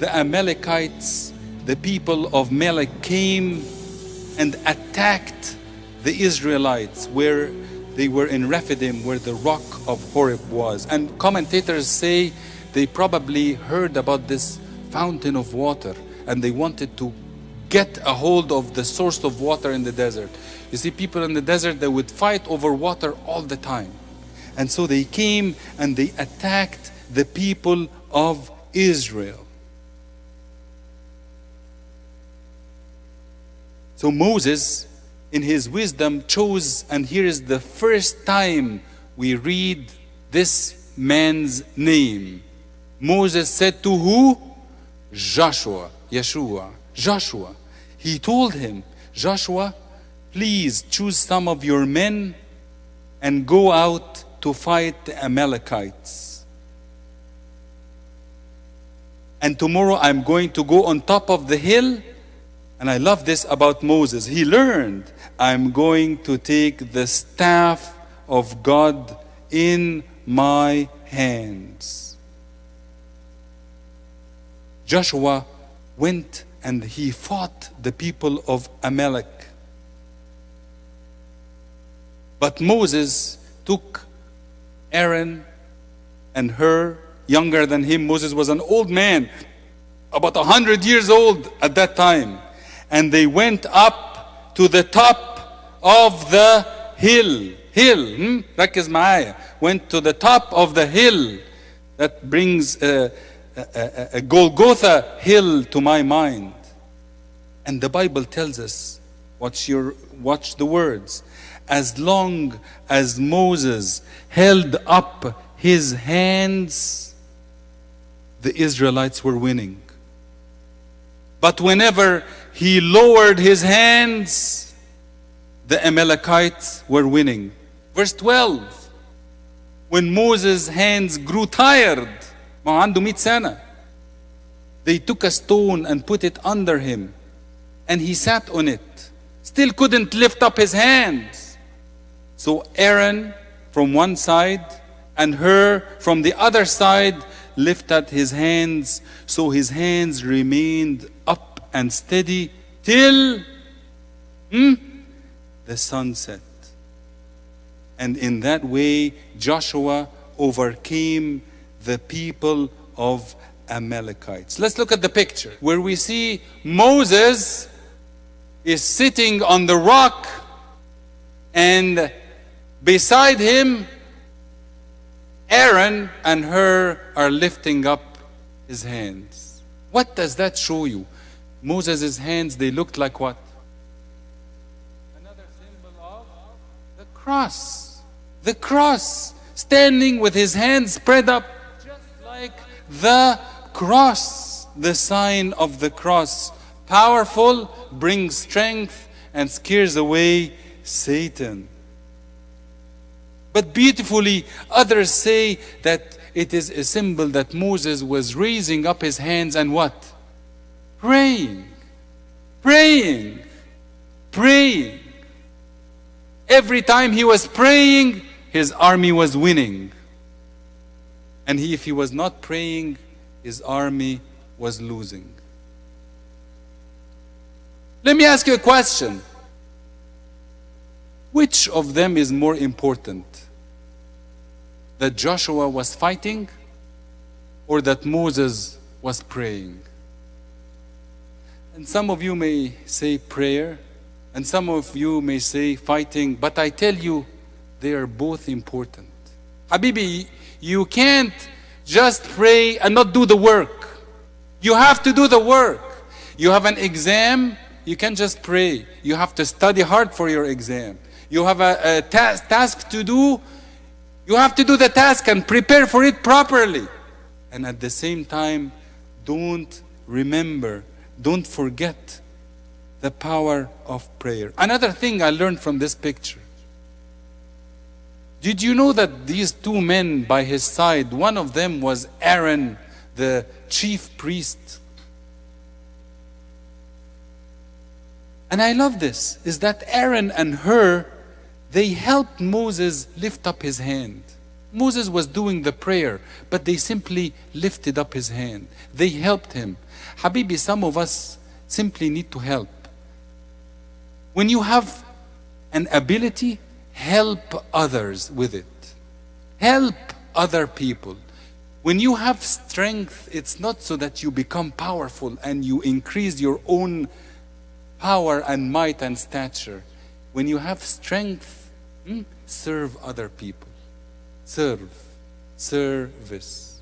the Amalekites, the people of Melech, came and attacked the Israelites where they were in Rephidim, where the rock of Horeb was. And commentators say they probably heard about this fountain of water and they wanted to get a hold of the source of water in the desert. You see, people in the desert, they would fight over water all the time. And so they came and they attacked the people of Israel. So Moses, in his wisdom, chose, and here is the first time we read this man's name. Moses said to who? Joshua. He told him, Joshua, please choose some of your men and go out to fight the Amalekites. And tomorrow I'm going to go on top of the hill. And I love this about Moses. He learned, I'm going to take the staff of God in my hands. Joshua went and he fought the people of Amalek. But Moses took Aaron and Hur, younger than him. Moses was an old man, about 100 years old at that time. And they went up to the top of the hill. ركز معايا. Went to the top of the hill. That brings a Golgotha hill to my mind. And the Bible tells us, watch the words. As long as Moses held up his hands, the Israelites were winning. But whenever he lowered his hands, the Amalekites were winning. Verse 12. When Moses' hands grew tired, عنده 100 سنة, they took a stone and put it under him, and he sat on it. Still couldn't lift up his hands. So Aaron from one side and Hur from the other side lifted his hands, so his hands remained up and steady till the sun set. And in that way, Joshua overcame the people of Amalekites. Let's look at the picture where we see Moses is sitting on the rock, and beside him, Aaron and Hur are lifting up his hands. What does that show you? Moses' hands, they looked like what? Another symbol of the cross. The cross, standing with his hands spread up, just like the cross, the sign of the cross. Powerful, brings strength, and scares away Satan. But beautifully, others say that it is a symbol that Moses was raising up his hands and what? Praying. Praying. Praying. Every time he was praying, his army was winning. And if he was not praying, his army was losing. Let me ask you a question. Which of them is more important? That Joshua was fighting or that Moses was praying? And some of you may say prayer, and some of you may say fighting, but I tell you, they are both important. Habibi, you can't just pray and not do the work. You have to do the work. You have an exam, you can't just pray. You have to study hard for your exam. You have a task to do. You have to do the task and prepare for it properly. And at the same time, don't forget the power of prayer. Another thing I learned from this picture. Did you know that these two men by his side, one of them was Aaron, the chief priest? And I love this, is that Aaron and Hur, they helped Moses lift up his hand. Moses was doing the prayer, but they simply lifted up his hand. They helped him. Habibi, some of us simply need to help. When you have an ability, help others with it. Help other people. When you have strength, it's not so that you become powerful and you increase your own power and might and stature. When you have strength, serve other people. Serve. Service.